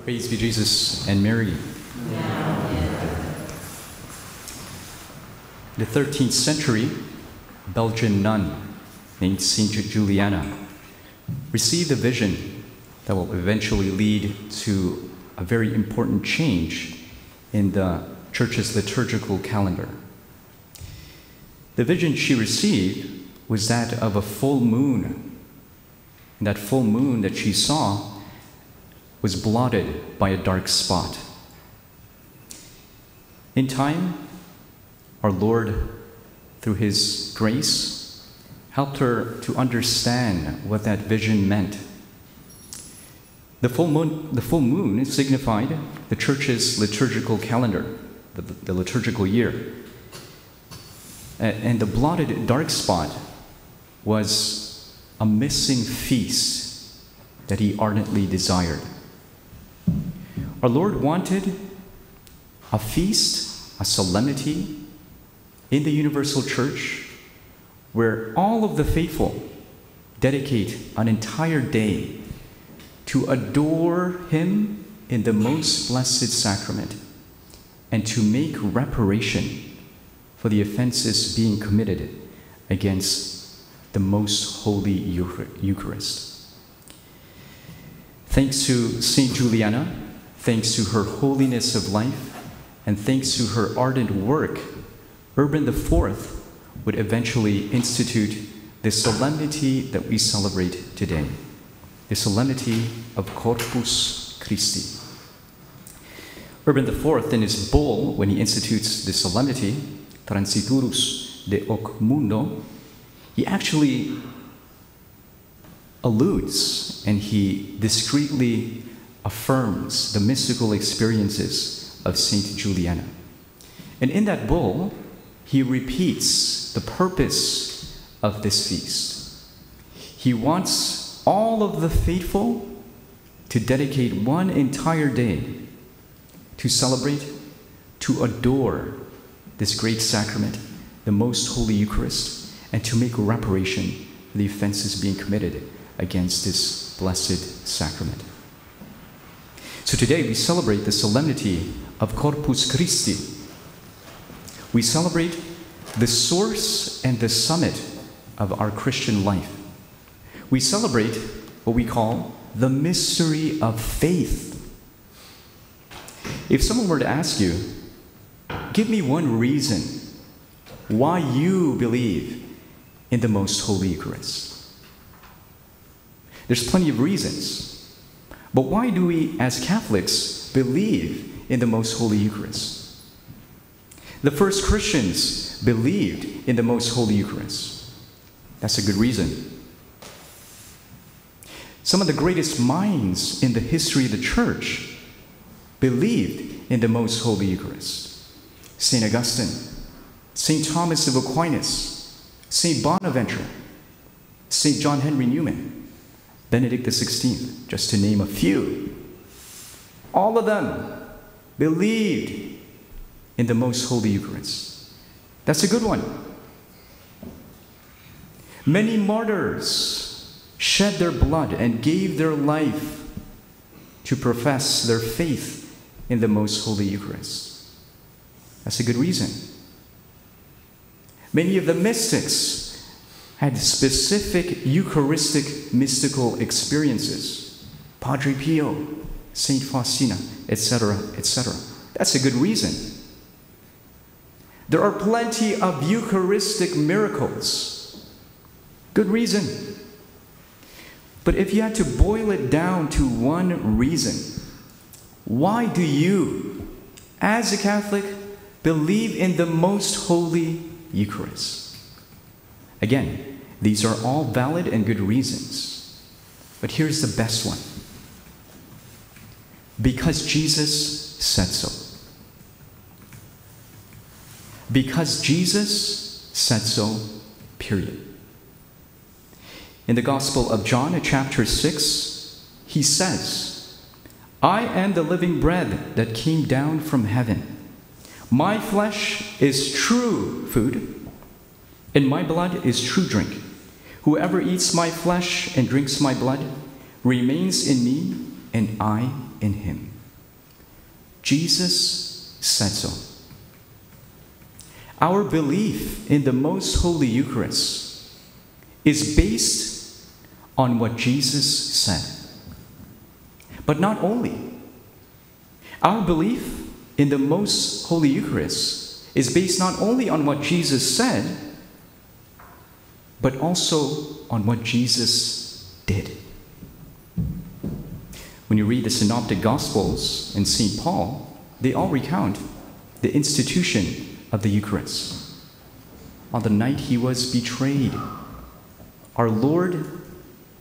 Praise be Jesus and Mary. In the 13th century, a Belgian nun named Saint Juliana received a vision that will eventually lead to a very important change in the Church's liturgical calendar. The vision she received was that of a full moon. And that full moon that she saw was blotted by a dark spot. In time, our Lord, through His grace, helped her to understand what that vision meant. The full moon signified the Church's liturgical calendar, the liturgical year. And the blotted dark spot was a missing feast that He ardently desired. Our Lord wanted a feast, a solemnity in the universal church where all of the faithful dedicate an entire day to adore Him in the most blessed sacrament and to make reparation for the offenses being committed against the most holy Eucharist. Thanks to Saint Juliana, thanks to her holiness of life, and thanks to her ardent work, Urban IV would eventually institute the solemnity that we celebrate today, the Solemnity of Corpus Christi. Urban IV, in his bull, when he institutes the solemnity, Transiturus de hoc mundo, he actually alludes and he discreetly affirms the mystical experiences of Saint Juliana. And in that bull, he repeats the purpose of this feast. He wants all of the faithful to dedicate one entire day to celebrate, to adore this great sacrament, the most holy Eucharist, and to make reparation for the offenses being committed against this blessed sacrament. So today we celebrate the solemnity of Corpus Christi. We celebrate the source and the summit of our Christian life. We celebrate what we call the mystery of faith. If someone were to ask you, give me one reason why you believe in the most holy Eucharist. There's plenty of reasons. But why do we, as Catholics, believe in the most holy Eucharist? The first Christians believed in the most holy Eucharist. That's a good reason. Some of the greatest minds in the history of the Church believed in the most holy Eucharist. St. Augustine, St. Thomas of Aquinas, St. Bonaventure, St. John Henry Newman, Benedict XVI, just to name a few. All of them believed in the most holy Eucharist. That's a good one. Many martyrs shed their blood and gave their life to profess their faith in the most holy Eucharist. That's a good reason. Many of the mystics had specific Eucharistic mystical experiences. Padre Pio, Saint Faustina, etc., etc. That's a good reason. There are plenty of Eucharistic miracles. Good reason. But if you had to boil it down to one reason, why do you, as a Catholic, believe in the most holy Eucharist? Again, these are all valid and good reasons. But here's the best one. Because Jesus said so. Because Jesus said so, period. In the Gospel of John, chapter 6, he says, I am the living bread that came down from heaven. My flesh is true food, and my blood is true drink. Whoever eats my flesh and drinks my blood remains in me, and I in him. Jesus said so. Our belief in the most holy Eucharist is based on what Jesus said. But not only. Our belief in the most holy Eucharist is based not only on what Jesus said, but also on what Jesus did. When you read the Synoptic Gospels and St. Paul, they all recount the institution of the Eucharist. On the night he was betrayed, our Lord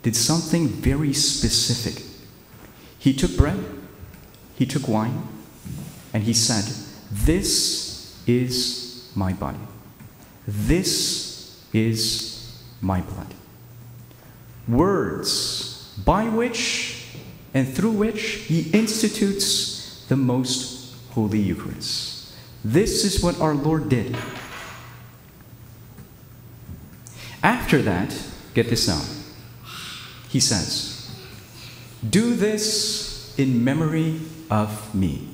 did something very specific. He took bread, he took wine, and he said, "This is my body. This is my blood." Words by which and through which he institutes the most holy Eucharist. This is what our Lord did. After that, get this now, he says, "Do this in memory of me."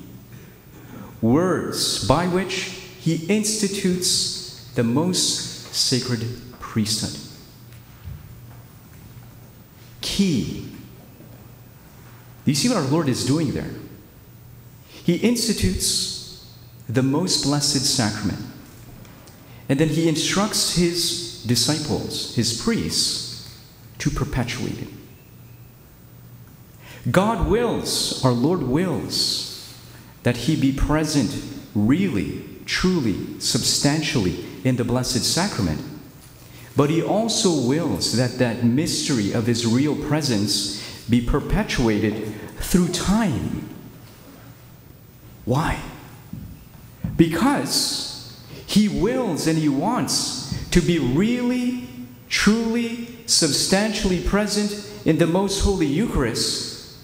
Words by which he institutes the most sacred priesthood. Key. Do you see what our Lord is doing there? He institutes the most blessed sacrament. And then he instructs his disciples, his priests, to perpetuate it. God wills, our Lord wills, that he be present really, truly, substantially in the Blessed Sacrament. But he also wills that that mystery of his real presence be perpetuated through time. Why? Because he wills and he wants to be really, truly, substantially present in the most holy Eucharist.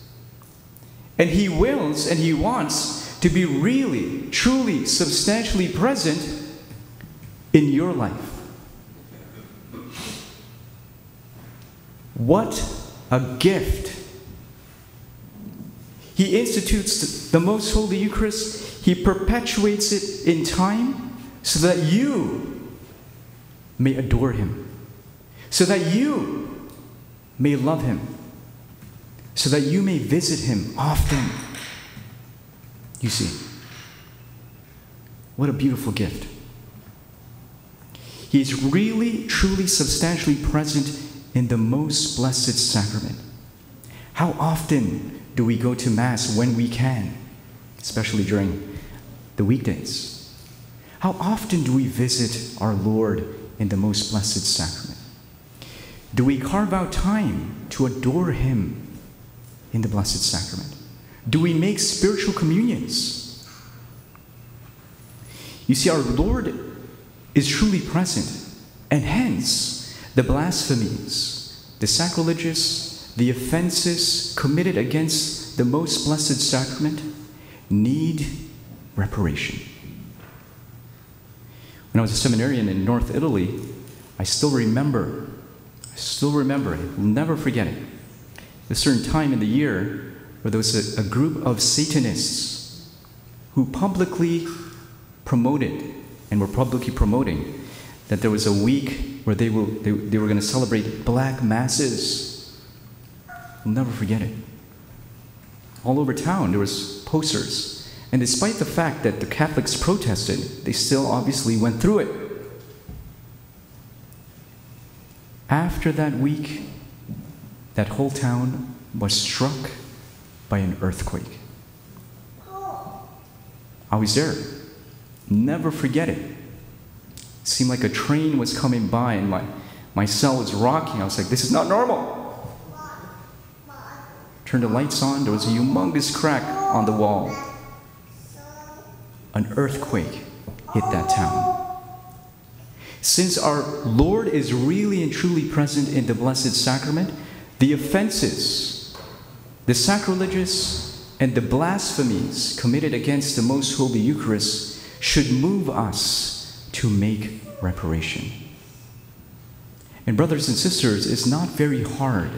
And he wills and he wants to be really, truly, substantially present in your life. What a gift. He institutes the most holy Eucharist. He perpetuates it in time so that you may adore him, so that you may love him, so that you may visit him often. You see, what a beautiful gift. He is really, truly, substantially present in the most blessed sacrament. How often do we go to Mass when we can, especially during the weekdays? How often do we visit our Lord in the most blessed sacrament? Do we carve out time to adore him in the Blessed Sacrament? Do we make spiritual communions? You see, our Lord is truly present, and hence the blasphemies, the sacrileges, the offenses committed against the most blessed sacrament need reparation. When I was a seminarian in North Italy, I still remember, I will never forget it. A certain time in the year where there was a group of Satanists who publicly promoted and were publicly promoting that there was a week where they were going to celebrate black masses. I'll never forget it. All over town there was posters, and despite the fact that the Catholics protested, they still obviously went through it. After that week, that whole town was struck by an earthquake. I was there. Never forget it. It seemed like a train was coming by and my cell was rocking. I was like, this is not normal. Turned the lights on, there was a humongous crack on the wall. An earthquake hit that town. Since our Lord is really and truly present in the Blessed Sacrament, the offenses, the sacrileges, and the blasphemies committed against the most holy Eucharist should move us to make reparation. And brothers and sisters, it's not very hard.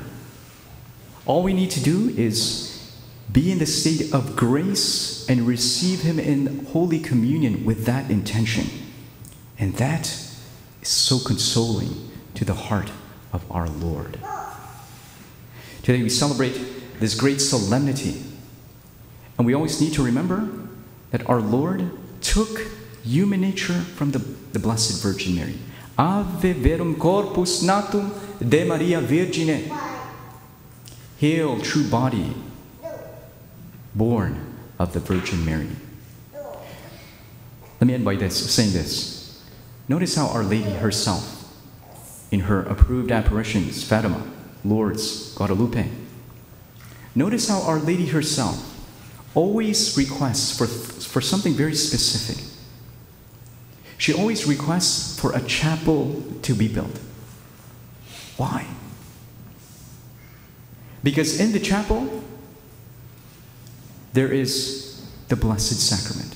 All we need to do is Be in the state of grace and receive him in Holy Communion with that intention. And that is so consoling to the heart of our Lord. Today we celebrate this great solemnity. And we always need to remember that our Lord took human nature from the Blessed Virgin Mary. Ave verum corpus natum de Maria Virgine. Hail, true body, born of the Virgin Mary. Let me end by saying this. Notice how Our Lady herself, in her approved apparitions, Fatima, Lourdes, Guadalupe, notice how Our Lady herself always requests for something very specific. She always requests for a chapel to be built. Why? Because in the chapel, there is the Blessed Sacrament,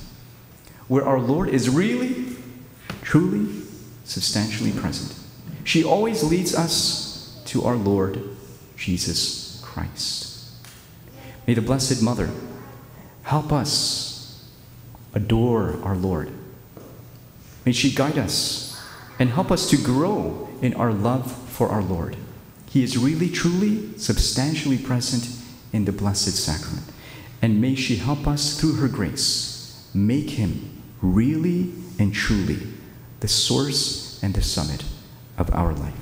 where our Lord is really, truly, substantially present. She always leads us to our Lord Jesus Christ. May the Blessed Mother help us adore our Lord. May she guide us and help us to grow in our love for our Lord. He is really, truly, substantially present in the Blessed Sacrament. And may she help us through her grace make him really and truly the source and the summit of our life.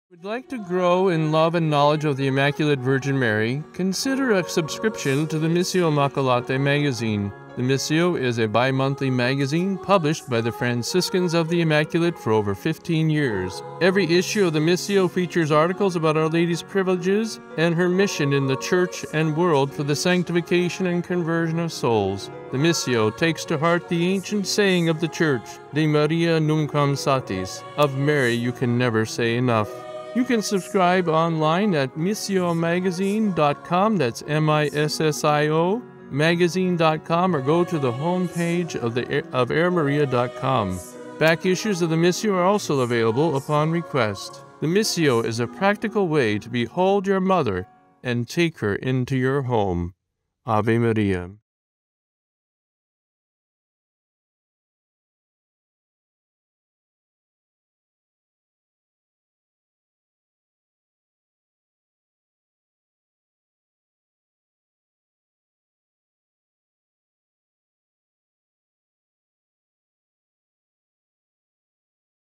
If you would like to grow in love and knowledge of the Immaculate Virgin Mary, consider a subscription to the Missio Immacolate magazine. The Missio is a bi-monthly magazine published by the Franciscans of the Immaculate for over 15 years. Every issue of the Missio features articles about Our Lady's privileges and her mission in the Church and world for the sanctification and conversion of souls. The Missio takes to heart the ancient saying of the Church, De Maria nunquam satis, of Mary you can never say enough. You can subscribe online at missiomagazine.com, that's MISSIO, magazine.com, or go to the homepage of avemaria.com. Back issues of the Missio are also available upon request. The Missio is a practical way to behold your mother and take her into your home. Ave Maria.